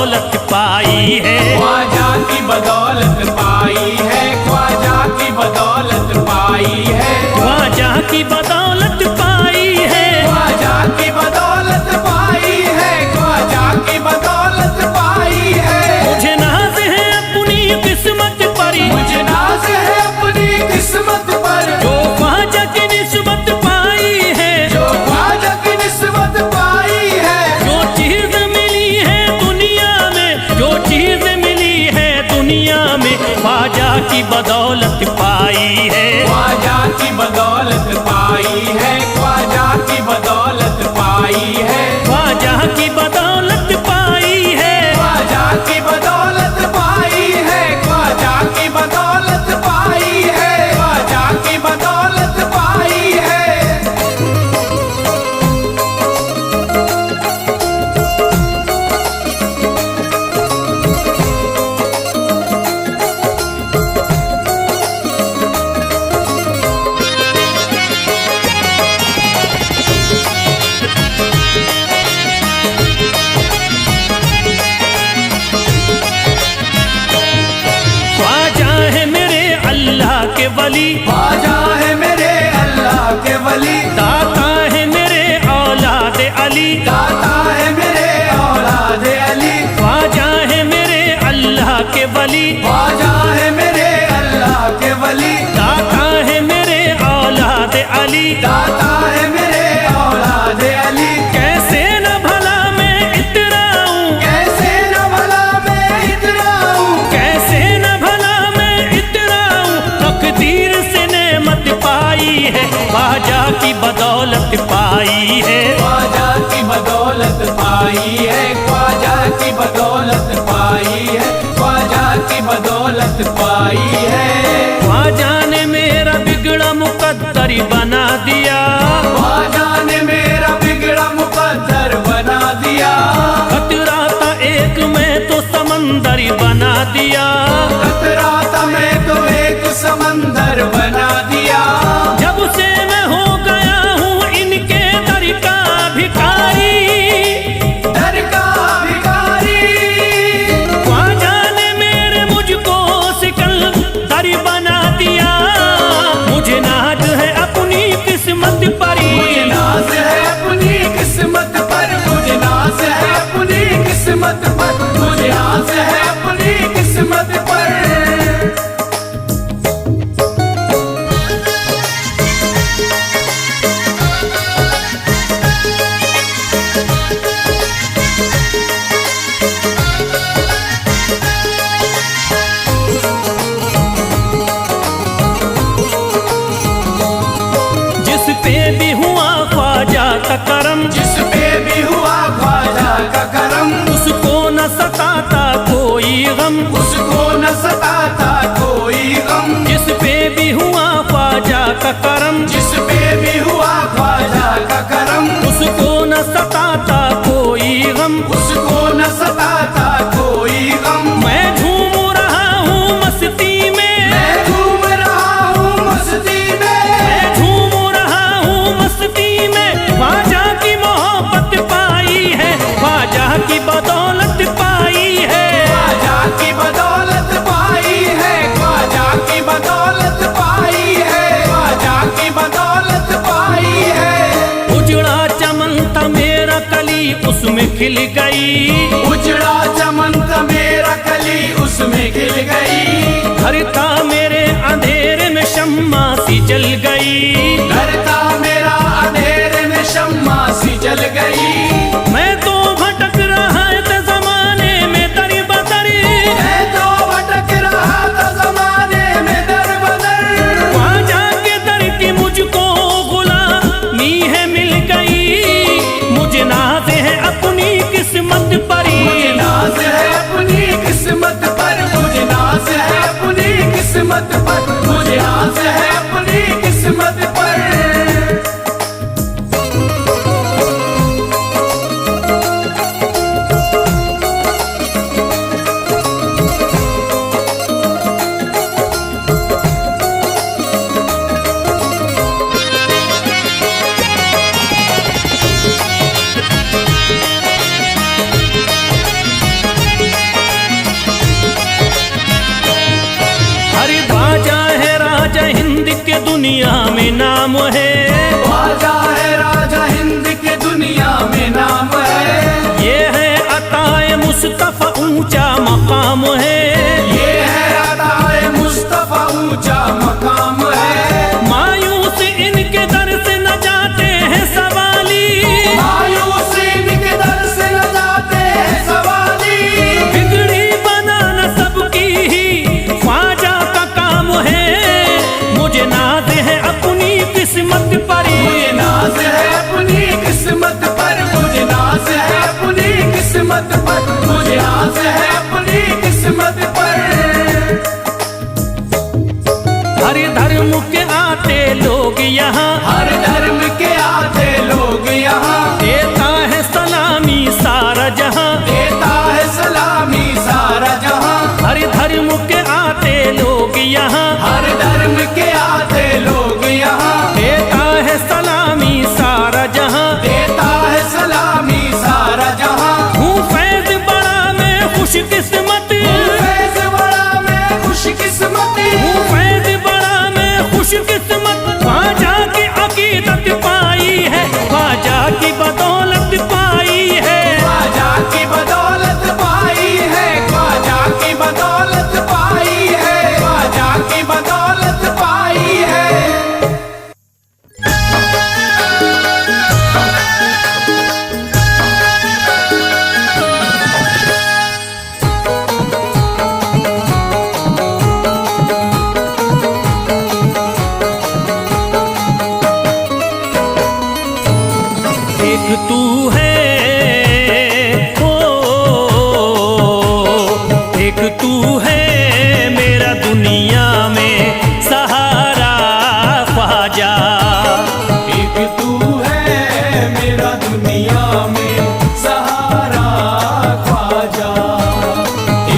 बदौलत पाई है, ख्वाजा की बदौलत पाई है, ख्वाजा की बदौलत पाई है, ख्वाजा की बदौलत पाई है, ख्वाजा की बदौलत पाई है, ख्वाजा की बदौलत पाई है। मुझे नाज है अपनी किस्मत पर, मुझे नाज है अपनी किस्मत पर, जो ख्वाजा की निस्बत पाई है, जो ख्वाजा की निस्बत पाई है। जो चीज मिली है दुनिया में, जो चीज मिली है दुनिया में, ख्वाजा की बदौलत पाई है, ख्वाजा की बदौलत पाई है, ख्वाजा की बदौलत पाई है, ख्वाजा की बदौलत पाई है, ख्वाजा की बदौलत पाई है, ख्वाजा की बदौलत पाई है, ख्वाजा की बदौलत पाई है। ख्वाजा है मेरे अल्लाह के वली, ख्वाजा है मेरे अल्लाह के वली, दाता है मेरे औलाद अली, दाता है मेरे औलाद अली, ख्वाजा है मेरे अल्लाह के वली, ख्वाजा है मेरे अल्लाह के वली, दाता है मेरे औलाद अली, दाता है मेरे औलाद अली। कैसे न भला मैं इतराऊं, कैसे न भला मैं इतराऊं, कैसे न भला मैं इतराऊं, तकदीर से नेमत पाई है, ख्वाजा की बदौलत पाई है, ख्वाजा की बदौलत पाई है, ख्वाजा की बदौलत पाई है, ख्वाजा की बदौलत पाई है। ख्वाजा ने मेरा बिगड़ा मुकद्दर बना दिया, ख्वाजा ने मेरा बिगड़ा मुकद्दर बना दिया, खतरा था एक मैं तो समंदर बना दिया, खतरा था मैं तो एक समंदर बना दिया। जब से मैं हो गया हूँ इनके दर का भिखारी, दर का भिखारी, ख्वाजा ने मेरे मुझको सिकंदर बना दिया, मुझे नाज है अपनी किस्मत पर, मुझे नाज है अपनी किस्मत पर, मुझे नाज है अपनी किस्मत पर, मुझे नाज है अपनी किस्मत पर। जिस पे भी हुआ ख्वाजा का करम, जिस पे भी हुआ ख्वाजा का करम, उसको न सताता कोई गम, उसको न सताता कोई गम। जिस पे भी हुआ ख्वाजा का करम, जिस पे भी हुआ ख्वाजा का करम, उसको न सताता कोई गम, उसको न सताता कोई गम। मैं झूम रहा हूँ मस्ती में, मैं झूम रहा हूँ मस्ती में, मैं झूम रहा हूँ मस्ती में, ख्वाजा की मोहब्बत पाई है, ख्वाजा की बदौलत पाई है, ख्वाजा की बदौलत पाई है, ख्वाजा की बदौलत पाई है, ख्वाजा की बदौलत पाई है। उजड़ा चमन था मेरा कली उसमें खिल गई, उजड़ा चमन था मेरा कली उसमें खिल गई, घर था मेरे अंधेरे में शम्मा सी जल गई, घर था मेरा अंधेरे में शम्मा सी जल गई। मैं तो भटक रहा था जमाने में दर बदर, मैं तो भटक रहा था जमाने में दर बदर, ख्वाजा के दर की मुझको गुलामी है मिल गई, मुझे नाज है अपनी किस्मत पर, मुझे नाज है अपनी किस्मत पर, मुझे नाज है अपनी किस्मत के दुनिया में नाम है। ख्वाजा है राजा हिंद के दुनिया में नाम है। ये है अताए मुस्तफा ऊंचा मकाम है। ये है अताए मुस्तफा ऊंचा मकाम है। मायूस इनके दर से न जाते हैं सवाली। मायूस इनके दर से न जाते हैं सवाली। बिगड़ी बनाना सबकी ही ख्वाजा का काम है। मुझे नाज है अपनी किस्मत पर। मुझे नाज है अपनी किस्मत पर। मुझे नाज है अपनी किस्मत पर। मुझे नाज है अपनी किस्मत पर। हर धर्म के आते लोग यहाँ। हर धर्म के आते लोग यहाँ। देता है सलामी सारा जहाँ। देता है सलामी सारा जहाँ। हर धर्म के आते लोग यहाँ। हर धर्म के आते लोग यहाँ। देता है सलामी सारा जहाँ। देता है सलामी सारा जहाँ। हूँ फैज बड़ा मैं खुशकिस्मत। फैज बड़ा मैं खुशकिस्मत। हूँ फैज बड़ा मैं खुशकिस्मत। ख्वाजा की अकीदत पाई है। ख्वाजा की बदौलत पाई है। ख्वाजा की बदौलत पाई है। ख्वाजा की बदौलत पाई है। ख्वाजा की बदौलत पाई है। एक तू है ओ, एक तू है मेरा दुनिया में सहारा ख्वाजा। एक तू है मेरा दुनिया में सहारा ख्वाजा।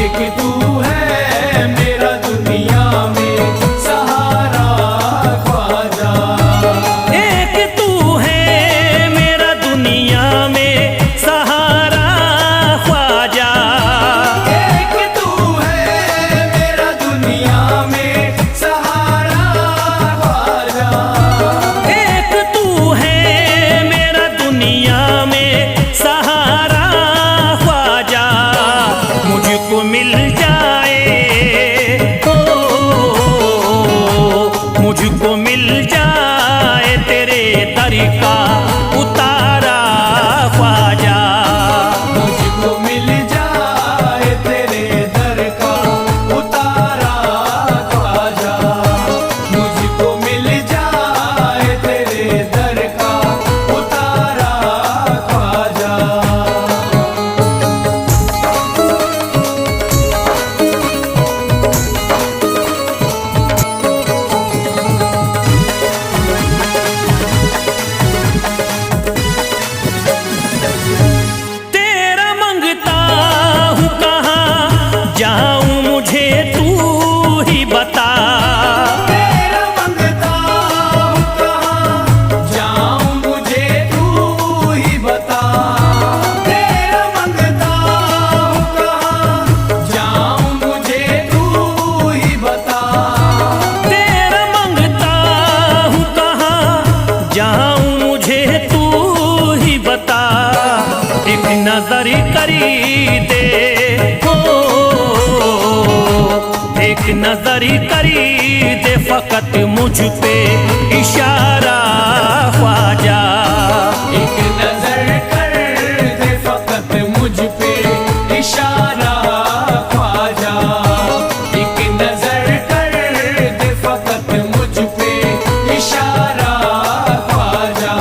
एक तू है मेरा दुनिया में सहारा ख्वाजा। एक तू है मेरा दुनिया में सहारा ख्वाजा। एक तू है मेरा दुनिया में सहारा ख्वाजा। एक तू है मेरा दुनिया में सहारा ख्वाजा। मुझको मिल जाए ओ, मुझको मिल जाए तेरे दर का उतारा ख्वाजा। मुझको मिल जाए तेरे दर का उतारा ख्वाजा। मुझको मिल जाए तेरे दर का उतारा ख्वाजा। तेरा मंगता हूँ कहाँ जाऊँ मुझे तू ही बता। तेरा मंगता हूँ कहाँ जाऊँ मुझे तू ही बता। तेरा मंगता हूँ कहाँ जाऊँ मुझे तू ही बता। तेरा मंगता हूँ कहाँ जाऊँ मुझे तू ही बता। एक नजर करी दे हो, एक नजर करी दे फकत मुझ पे इशारा ख्वाजा। एक नजर कर दे फकत मुझ पे इशारा ख्वाजा। एक नजर कर दे फकत मुझ पे इशारा ख्वाजा।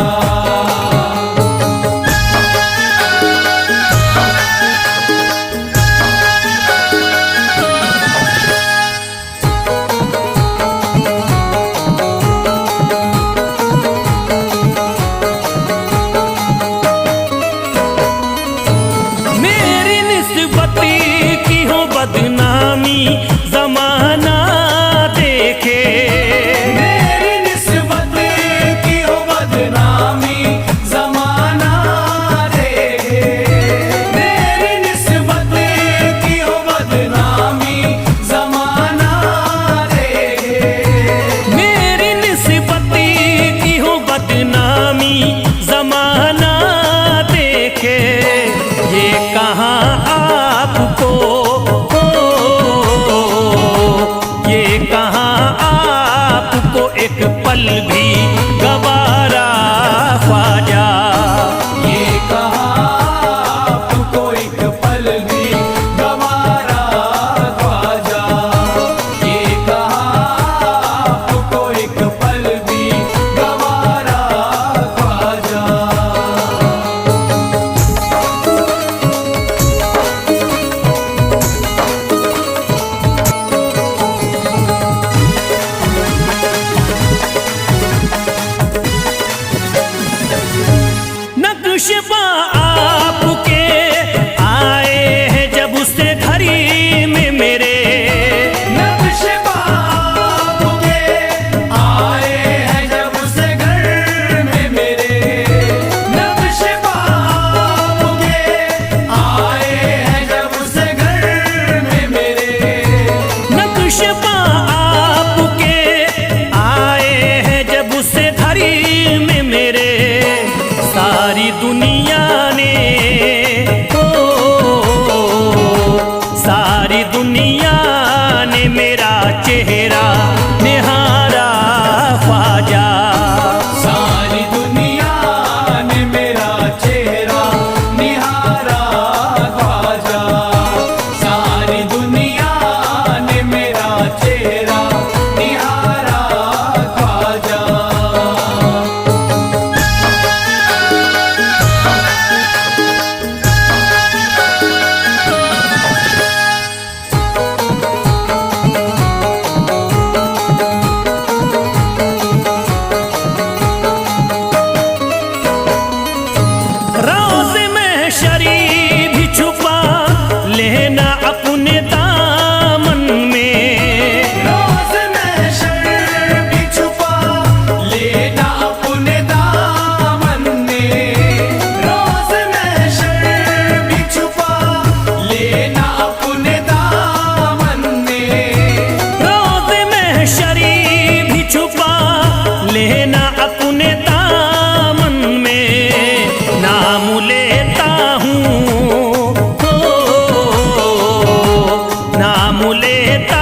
नाम लेता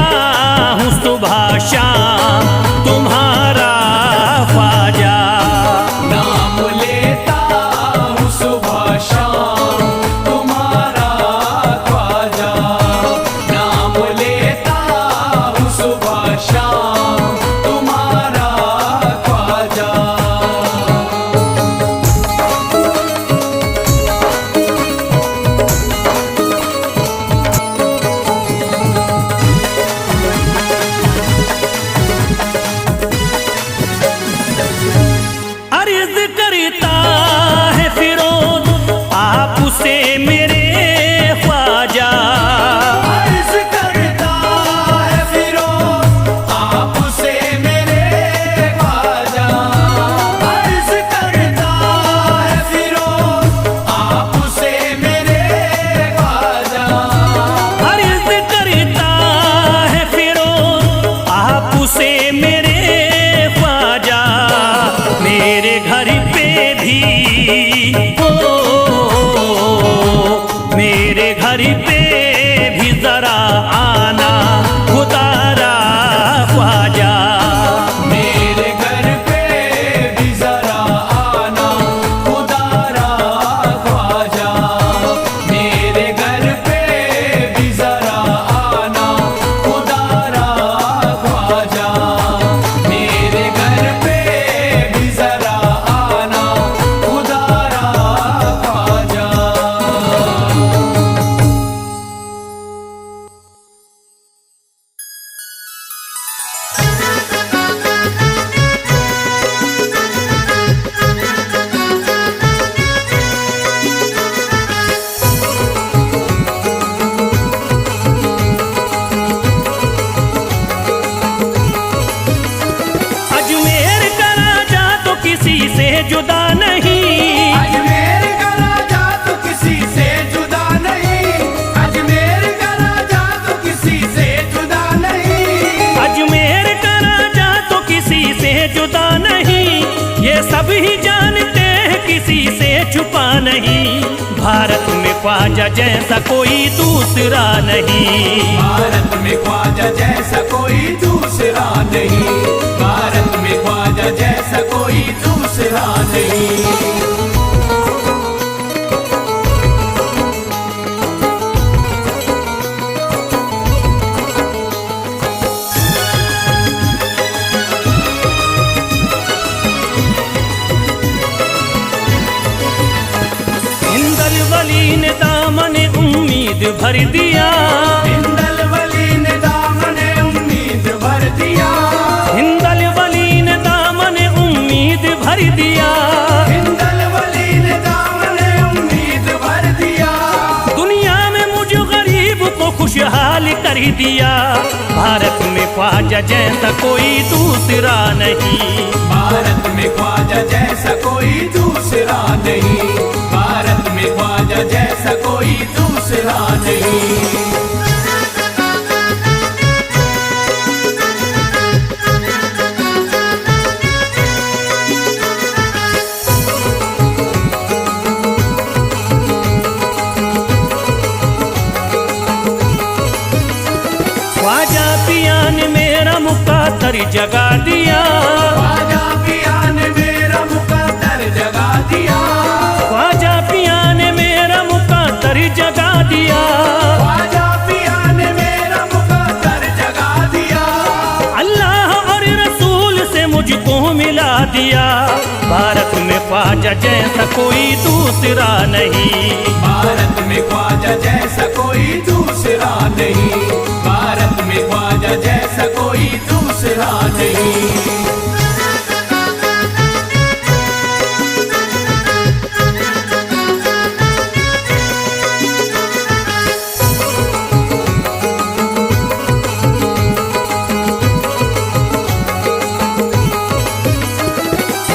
हूँ सुबह शाम तुम्हारा ख्वाजा। नाम लेता हूँ सुबह शाम तुम्हारा ख्वाजा। नाम लेता हूँ सुबह शाम तुम्हारा ख्वाजा। अर्ज करता है फिरोज आपसे मेरे ख्वाजा। अर्ज करता है फिरोज आपसे मेरे ख्वाजा। अर्ज करता है फिरोज आपसे मेरे ख्वाजा। अर्ज करता है फिरोज आपसे मेरे ख्वाजा। मेरे घर पे भी मेरे घर पे भी जरा आना खुदारा ख्वाजा। मेरे घर पे भी जरा आना खुदारा ख्वाजा। मेरे घर पे भी जरा आना खुदारा ख्वाजा। मेरे घर पे भी जरा आना खुदारा ख्वाजा। अजमेर का राजा तो किसी से जुदा नहीं। अजमेर का राजा तो किसी से जुदा नहीं। अजमेर का राजा तो किसी से जुदा नहीं। अजमेर का राजा तो किसी से जुदा नहीं। ये सब ही जानते हैं किसी से छुपा नहीं। भारत में ख्वाजा जैसा कोई दूसरा नहीं। भारत में ख्वाजा जैसा कोई दूसरा नहीं। भारत में ख्वाजा जैसा कोई दूसरा नहीं। हिंदल वली ने दामन उम्मीद भर दिया। हिंदल वली ने दामन उम्मीद भर दिया। हिंदल वली ने दामन उम्मीद भर दिया। हिंदल वली ने दामन उम्मीद भर दिया। दुनिया में मुझ गरीब को खुशहाल कर दिया। भारत में ख्वाजा जैसा कोई दूसरा नहीं। भारत में ख्वाजा जैसा कोई दूसरा नहीं। भारत में ख्वाजा जैसा कोई दूसरा नहीं। ख्वाजा पिया ने मेरा मुकातर जगा दिया। ख्वाजा पिया ने मेरा मुकद्दर जगा दिया। ख्वाजा पिया ने मेरा मुकातर जगा दिया। ख्वाजा पिया ने मेरा मुकद्दर जगा दिया। अल्लाह और रसूल से मुझको मिला दिया। भारत में ख्वाजा जैसा कोई दूसरा नहीं। भारत में ख्वाजा जैसा कोई दूसरा नहीं। भारत में ख्वाजा जैसा कोई दूसरा नहीं।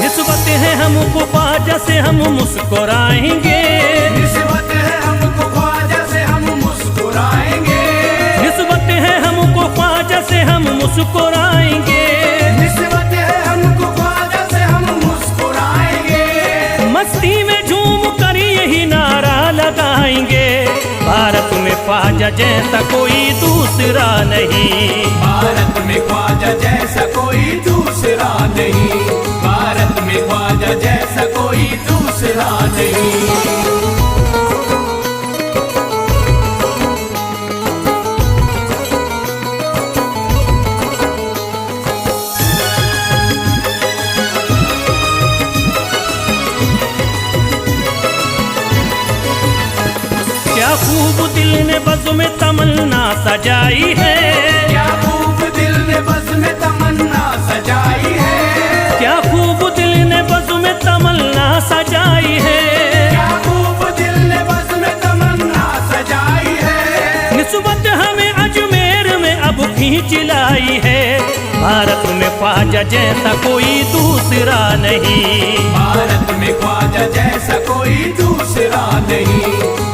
निस्बत है हमको ख्वाजा से हम मुस्कुराएंगे। निस्बत है हमको ख्वाजा से हम मुस्कुराएंगे। निस्बत है हमको ख्वाजा से हम मुस्कुराएंगे। निस्बत है हमको ख्वाजा से हम मुस्कुराएंगे। मस्ती में झूम कर यही नारा लगाएंगे। भारत में ख्वाजा ख्वाजा जैसा कोई दूसरा नहीं। भारत में ख्वाजा जैसा कोई दूसरा नहीं, भारत में ख्वाजा जैसा कोई दूसरा नहीं। क्या खूब दिल ने बज़्म में तमन्ना सजाई है, क्या खूब दिल ने बज़्म में तमन्ना सजाई है, क्या खूब दिल ने बज़्म में तमन्ना सजाई है, क्या खूब दिल ने बज़्म में तमन्ना सजाई है। निस्बत हमें अजमेर में अब खींच लाई है, भारत में ख्वाजा जैसा कोई दूसरा नहीं। भारत में ख्वाजा जैसा कोई दूसरा नहीं,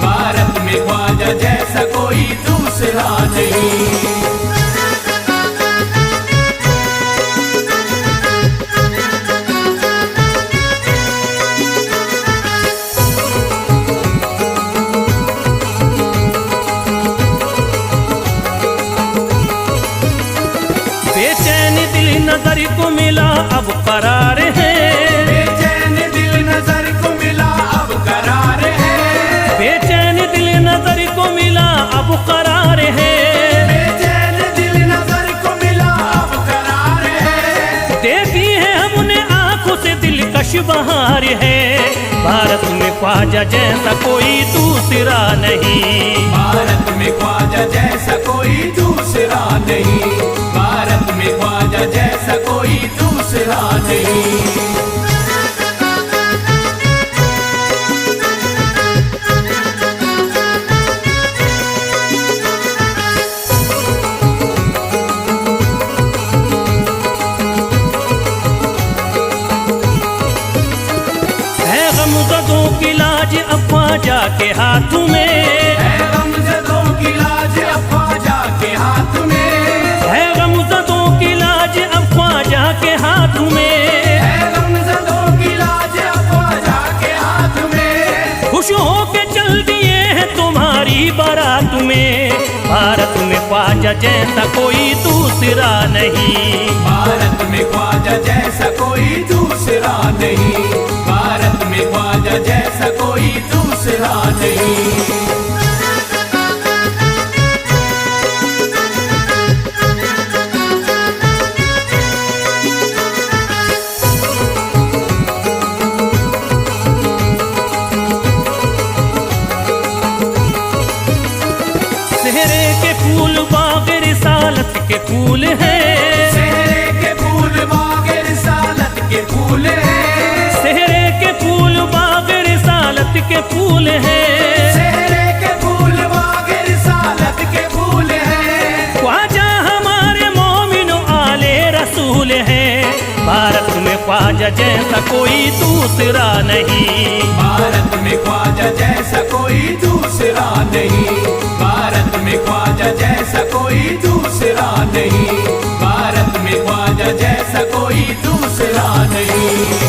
भारत में ख्वाजा जैसा कोई दूसरा नहीं। बेचैन दिल नजर को मिला अब करार है, बेचैन दिल नजर को मिला अब करार है, बेचैन दिल नजर को मिला अब करार है, बेचैन दिल नजर को मिला अब करार है। देखी है हमने आंखों से दिलकश बहार है, भारत में ख्वाजा जैसा कोई दूसरा नहीं। भारत में ख्वाजा जैसा कोई दूसरा नहीं, भारत में ख्वाजा जैसा कोई दूसरा नहीं। है गमज़दों की लाज अब ख्वाजा के हाथ में, है गमज़दों की लाज अब ख्वाजा के हाथ में, है गमज़दों की लाज अब ख्वाजा के हाथ में, है गमज़दों की लाज अब ख्वाजा के हाथ में। खुश होके चल दिए हैं तुम्हारी बारात में, भारत में ख्वाजा जैसा कोई दूसरा नहीं। भारत में ख्वाजा जैसा कोई दूसरा नहीं, भारत में ख्वाजा जैसा कोई दूसरा नहीं। सेहरे के फूल बाग रिसालत के फूल हैं, सेहरे के फूल बाग रिसालत के फूल हैं, सेहरे के फूल बाग रिसालत के फूल हैं, सेहरे के फूल बाग रिसालत के फूल हैं। ख्वाजा हमारे मोमिनो आले रसूल हैं, भारत में ख्वाजा जैसा कोई दूसरा नहीं। भारत में ख्वाजा जैसा कोई दूसरा नहीं, भारत में ख्वाजा जैसा कोई दूसरा नहीं, भारत में ख्वाजा जैसा कोई दूसरा नहीं।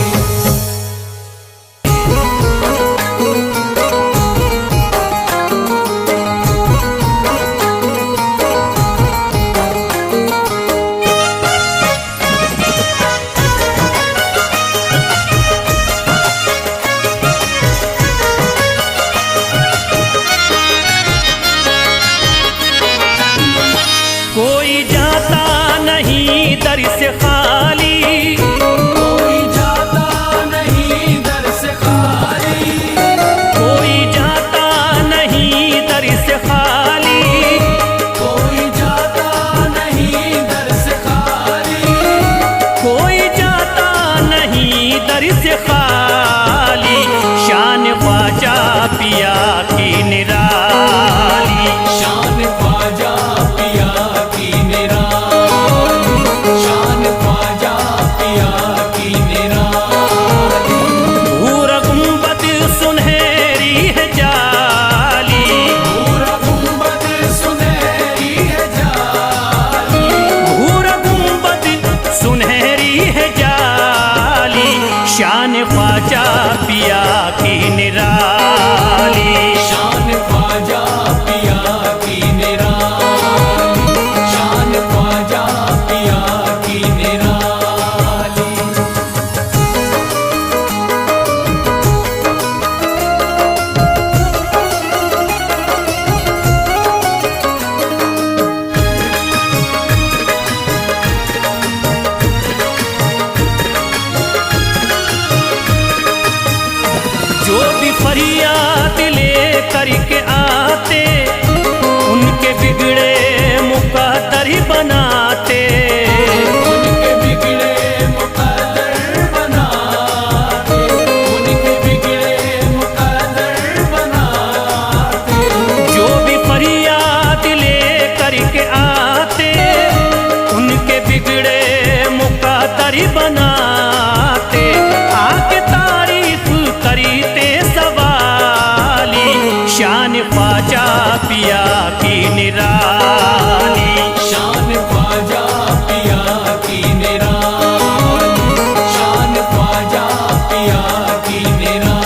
करके आते, उनके बिगड़े मुकद्दर बनाते। उनके बिगड़े मुकद्दर बनाते, उनके बिगड़े मुकद्दर बनाते। जो भी फरियाद ले करके आते, उनके बिगड़े मुकद्दर बनाते। आके तारीफ करते सवाली, शान ख्वाजा पिया की निराली। शान ख्वाजा पिया की निराली, शान ख्वाजा पिया की निराली।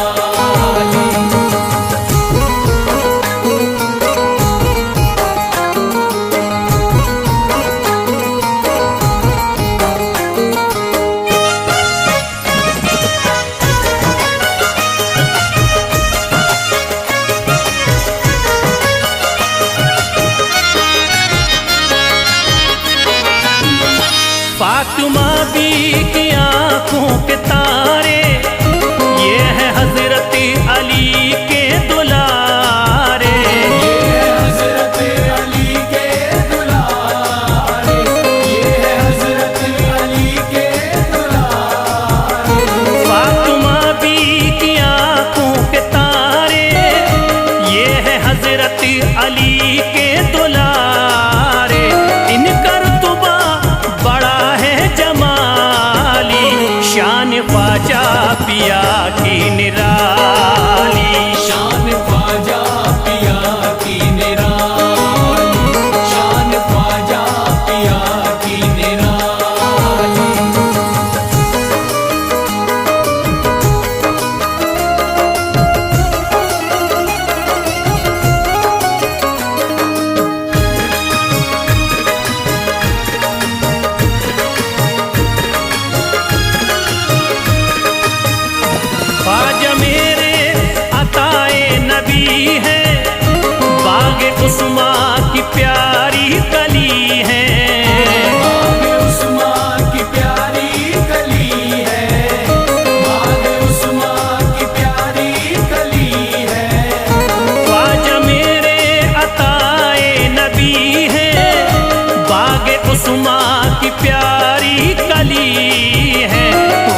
फातिमा बी की आंखों के तारे, ये है हजरत अली के दुलारे। ये है हजरत अली के दुलारे, ये है हजरत अली के दुलारे। फातिमा बी की आंखों के तारे, ये है हजरत अली के दुलारे। इनका रुतबा बड़ा है जमाली, शान ख्वाजा पिया की निराली। शान ख्वाजा पिया की निराली, शान ख्वाजा पिया की निराली। ख्वाजा मेरे अताए नबी है, बाग उस्मा की प्यारी कली है। बाग उस्मा की प्यारी कली है, बाग उस्मा की प्यारी कली है। ख्वाजा मेरे अताए नबी है, बाग उस्मा की प्यारी कली है।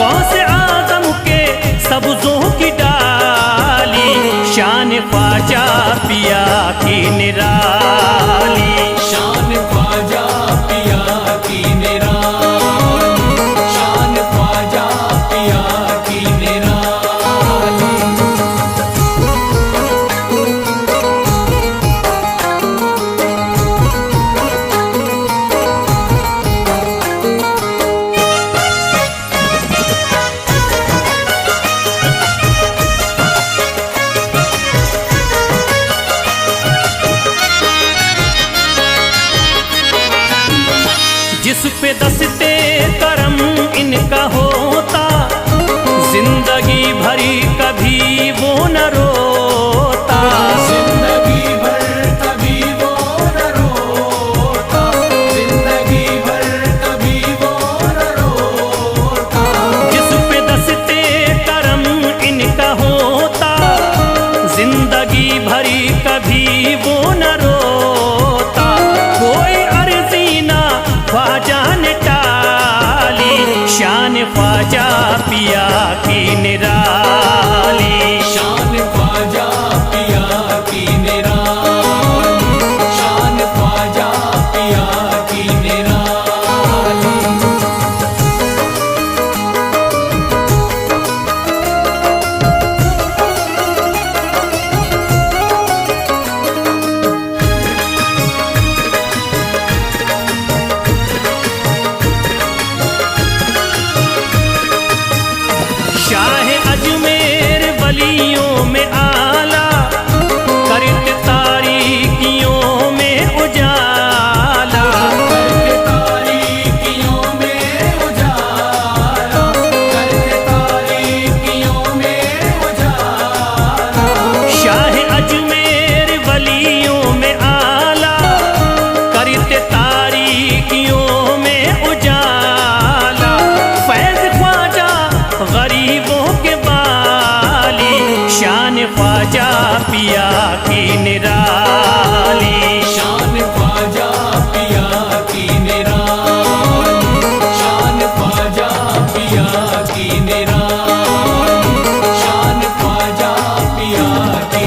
गौस आजम के सब्जों की डाली, शान ख्वाजा पिया की निराली। शान ख्वाजा पिया की निराली, शान ख्वाजा पिया की निराली। जिस पे दस्ते करम इनका होता, जिंदगी भरी कभी वो न रोता। जिंदगी भर कभी वो न रोता, जिंदगी भर कभी वो न रोता। जिस पे दस्ते करम इनका होता, जिंदगी भरी कभी वो न रोता। कोई अर्जी ना ख्वाजा ने टाली, शान ख्वाजा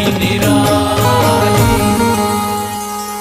निराला